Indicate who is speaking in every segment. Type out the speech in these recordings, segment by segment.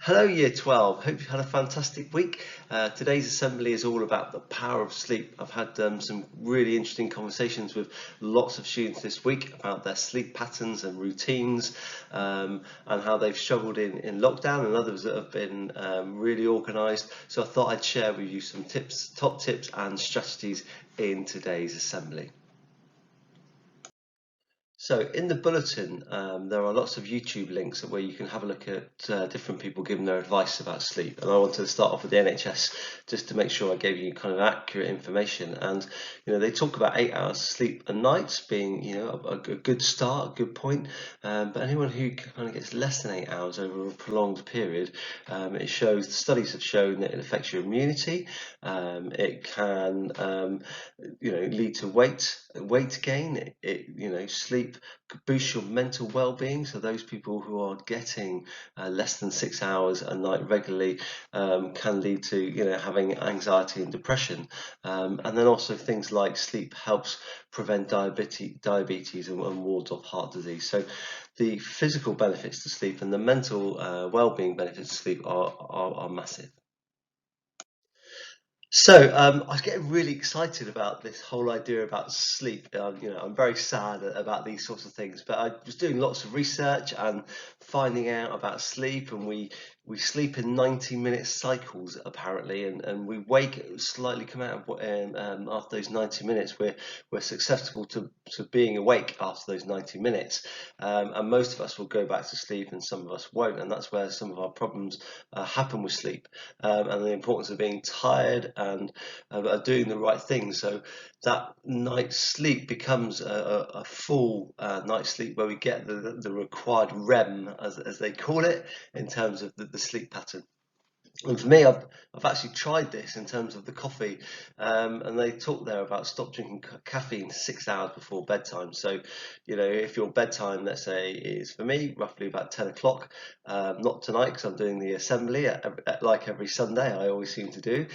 Speaker 1: Hello Year 12, hope you had a fantastic week. Today's assembly is all about the power of sleep. I've had some really interesting conversations with lots of students this week about their sleep patterns and routines, and how they've struggled in lockdown, and others that have been really organised. So I thought I'd share with you some top tips and strategies in today's assembly. So in the bulletin, there are lots of YouTube links where you can have a look at different people giving their advice about sleep. And I wanted to start off with the NHS just to make sure I gave you kind of accurate information. And they talk about 8 hours of sleep a night being a good start, a good point. But anyone who kind of gets less than 8 hours over a prolonged period, it shows, the studies have shown that it affects your immunity. It can lead to weight gain. Sleep boost your mental well-being. So those people who are getting less than 6 hours a night regularly can lead to having anxiety and depression. And then also things like sleep helps prevent diabetes and wards off heart disease. So the physical benefits to sleep and the mental well-being benefits to sleep are massive. So I was getting really excited about this whole idea about sleep. I'm very sad about these sorts of things, but I was doing lots of research and finding out about sleep, and we sleep in 90-minute cycles apparently, and we wake slightly come out of after those 90 minutes. We're susceptible to being awake after those 90 minutes, and most of us will go back to sleep, and some of us won't, and that's where some of our problems happen with sleep, and the importance of being tired and doing the right thing. So that night's sleep becomes a full night's sleep where we get the required REM, as they call it, in terms of the sleep pattern. And for me, I've actually tried this in terms of the coffee, and they talk there about stop drinking caffeine 6 hours before bedtime. So, if your bedtime, let's say, is for me roughly about 10 o'clock, not tonight because I'm doing the assembly like every Sunday, I always seem to do.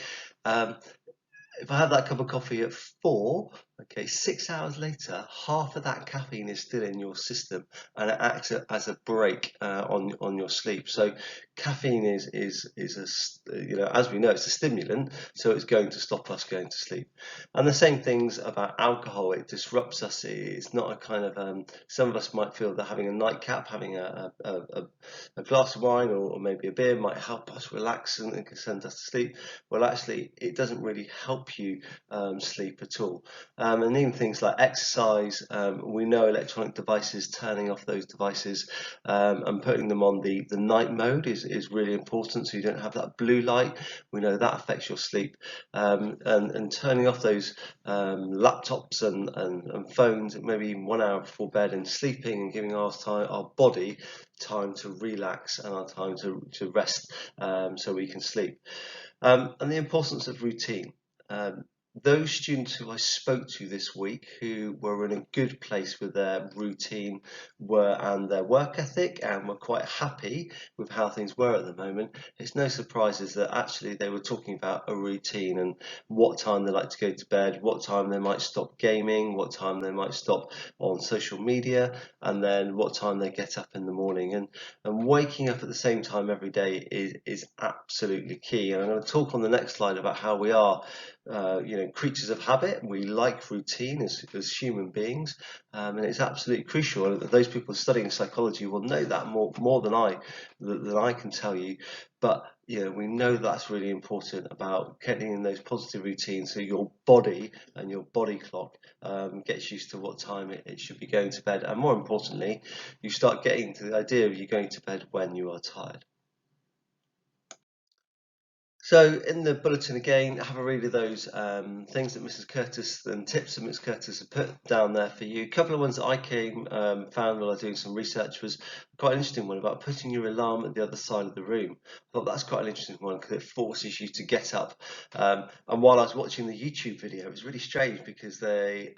Speaker 1: If I have that cup of coffee at 4, okay, 6 hours later, half of that caffeine is still in your system, and it acts as a brake on your sleep. So caffeine is as we know, it's a stimulant, so it's going to stop us going to sleep. And the same things about alcohol. It disrupts us. It's not a kind of some of us might feel that having a nightcap, having a glass of wine or maybe a beer might help us relax and can send us to sleep. Well, actually, it doesn't really help you sleep at all. And even things like exercise, we know electronic devices, turning off those devices and putting them on the night mode is really important, so you don't have that blue light. We know that affects your sleep, and turning off those laptops and phones maybe 1 hour before bed, and sleeping and giving our body time to relax and our time to rest, so we can sleep. And the importance of routine. Those students who I spoke to this week who were in a good place with their routine and their work ethic and were quite happy with how things were at the moment, it's no surprises that actually they were talking about a routine and what time they like to go to bed, what time they might stop gaming, what time they might stop on social media, and then what time they get up in the morning. And waking up at the same time every day is absolutely key. And I'm going to talk on the next slide about how we are creatures of habit. We like routine as human beings, and it's absolutely crucial. And those people studying psychology will know that more than I can tell you. But we know that's really important about getting in those positive routines, so your body and your body clock gets used to what time it should be going to bed, and more importantly, you start getting to the idea of you going to bed when you are tired. So in the bulletin again, have a read of those things that Mrs. Curtis and tips that Mrs. Curtis have put down there for you. A couple of ones that I found while I was doing some research was quite an interesting one about putting your alarm at the other side of the room. I thought that's quite an interesting one because it forces you to get up. And while I was watching the YouTube video, it was really strange because the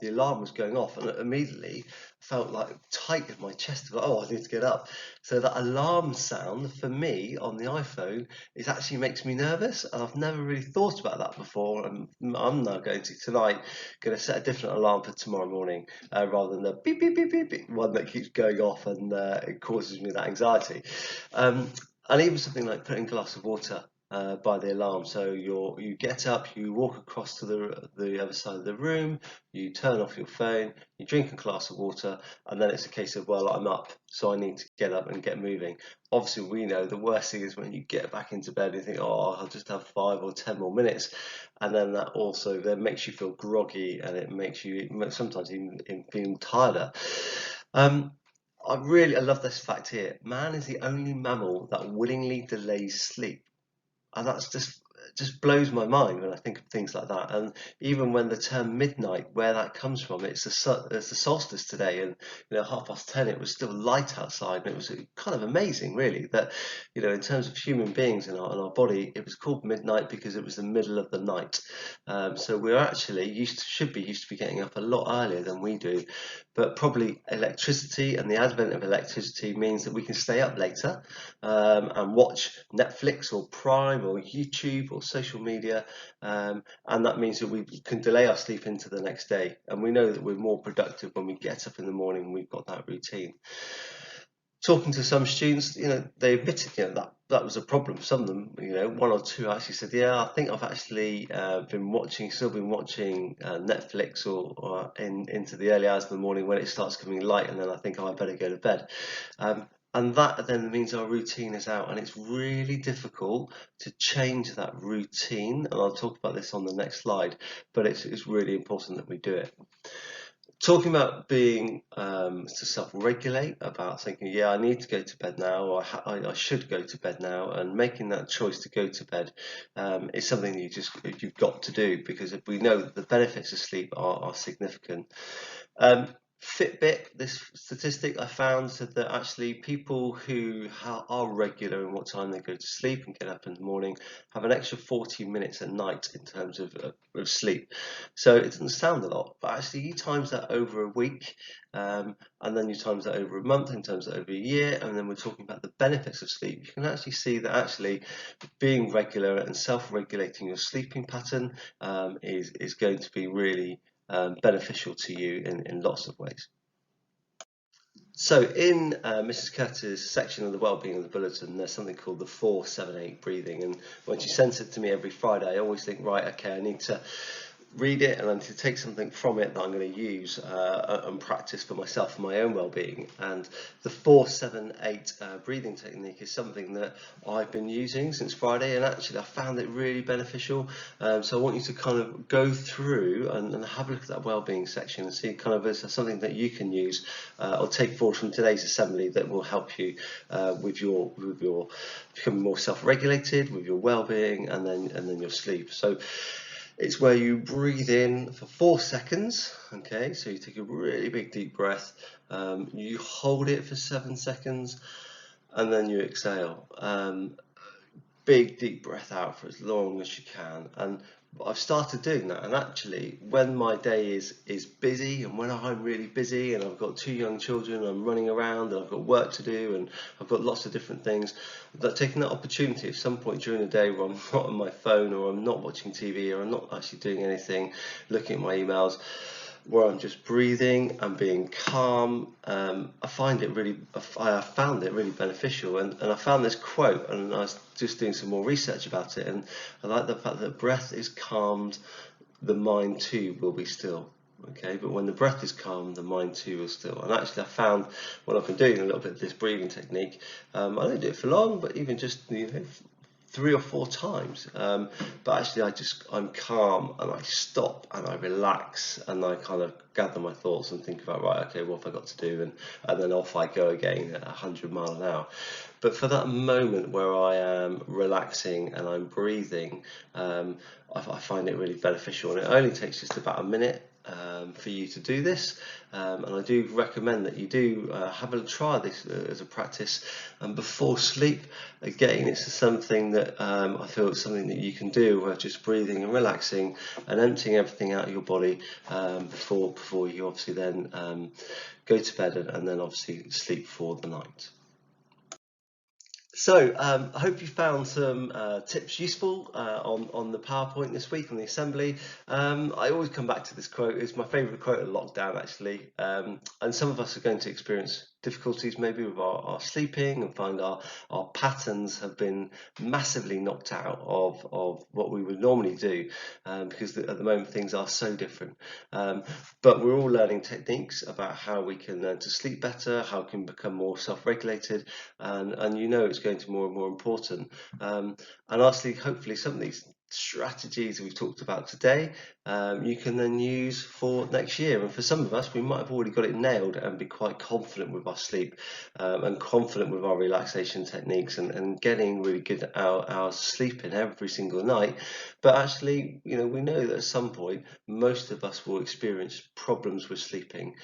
Speaker 1: alarm was going off, and immediately felt like tight in my chest. Like, I need to get up. So that alarm sound for me on the iPhone is actually makes me nervous, and I've never really thought about that before. And I'm now going to set a different alarm for tomorrow morning, rather than the beep beep beep beep beep one that keeps going off, and it causes me that anxiety. And even something like putting a glass of water by the alarm. So you get up, you walk across to the other side of the room, you turn off your phone, you drink a glass of water, and then it's a case of, well, I'm up, so I need to get up and get moving. Obviously, we know the worst thing is when you get back into bed and you think, oh, I'll just have 5 or 10 more minutes, and then that also then makes you feel groggy, and it makes you sometimes even feel tireder. I love this fact here. Man is the only mammal that willingly delays sleep. And that's just blows my mind when I think of things like that. And even when the term midnight, where that comes from, it's the solstice today, and 10:30, it was still light outside, and it was kind of amazing, really, that in terms of human beings in our body, it was called midnight because it was the middle of the night. So we're actually should be used to be getting up a lot earlier than we do, but probably electricity and the advent of electricity means that we can stay up later and watch Netflix or Prime or YouTube or social media, and that means that we can delay our sleep into the next day. And we know that we're more productive when we get up in the morning and we've got that routine. Talking to some students, they admitted, that was a problem. Some of them, one or two actually said, yeah, I think I've actually still been watching Netflix or into the early hours of the morning when it starts coming light, and then I think, oh, I better go to bed. And that then means our routine is out, and it's really difficult to change that routine. And I'll talk about this on the next slide, but it's really important that we do it. Talking about being to self-regulate, about thinking, yeah, I need to go to bed now, or I should go to bed now, and making that choice to go to bed is something you've got to do, because we know that the benefits of sleep are significant. Fitbit, this statistic I found, said that actually people who are regular in what time they go to sleep and get up in the morning have an extra 40 minutes a night in terms of sleep. So it doesn't sound a lot, but actually you times that over a week, and then you times that over a month, and times that over a year, and then we're talking about the benefits of sleep. You can actually see that actually being regular and self-regulating your sleeping pattern is going to be really beneficial to you in lots of ways. So in Mrs. Curtis' section of the Wellbeing of the Bulletin, there's something called the 4-7-8 breathing, and when she sends it to me every Friday, I always think, right, okay, I need to read it and I need to take something from it that I'm going to use and practice for myself, for my own well-being. And the 4-7-8 breathing technique is something that I've been using since Friday, and actually I found it really beneficial. So I want you to kind of go through and have a look at that well-being section and see kind of as something that you can use or take forward from today's assembly that will help you with your becoming more self-regulated, with your well-being, and then your sleep. So it's where you breathe in for 4 seconds, okay, so you take a really big deep breath, you hold it for 7 seconds, and then you exhale. Big deep breath out for as long as you can. And I've started doing that, and actually when my day is busy, and when I'm really busy and I've got 2 young children and I'm running around and I've got work to do and I've got lots of different things, that taking that opportunity at some point during the day where I'm not on my phone or I'm not watching TV or I'm not actually doing anything, looking at my emails, where I'm just breathing and being calm, I found it really beneficial. And I found this quote, and I was just doing some more research about it, and I like the fact that breath is calmed, the mind too will be still. Okay, but when the breath is calm, the mind too is still. And actually I found when I've been doing a little bit of this breathing technique, I don't do it for long, but even just 3 or 4 times, but actually I'm calm and I stop and I relax and I kind of gather my thoughts and think about, right, okay, what have I got to do, and then off I go again at 100 miles an hour. But for that moment where I am relaxing and I'm breathing, I find it really beneficial, and it only takes just about a minute for you to do this, and I do recommend that you do have a try this as a practice before sleep. Again, it's something that I feel it's something that you can do, where just breathing and relaxing and emptying everything out of your body before you obviously then go to bed and then obviously sleep for the night. So I hope you found some tips useful on the PowerPoint this week on the assembly. I always come back to this quote. It's my favourite quote of lockdown, actually, and some of us are going to experience difficulties maybe with our sleeping, and find our patterns have been massively knocked out of what we would normally do, because at the moment things are so different. But we're all learning techniques about how we can learn to sleep better, how we can become more self-regulated, and it's going to be more and more important. And lastly, hopefully some of these strategies we've talked about today, you can then use for next year. And for some of us, we might have already got it nailed and be quite confident with our sleep, and confident with our relaxation techniques, and getting really good at our sleeping every single night. But actually, we know that at some point, most of us will experience problems with sleeping.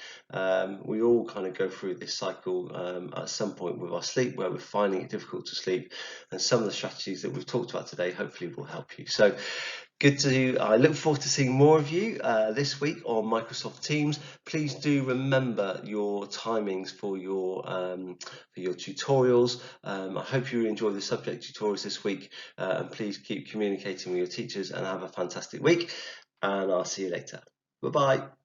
Speaker 1: We all kind of go through this cycle at some point with our sleep, where we're finding it difficult to sleep. And some of the strategies that we've talked about today hopefully will help you. So I look forward to seeing more of you this week on Microsoft Teams. Please do remember your timings for your tutorials. I hope you enjoy the subject tutorials this week, and please keep communicating with your teachers and have a fantastic week. And I'll see you later. Bye bye.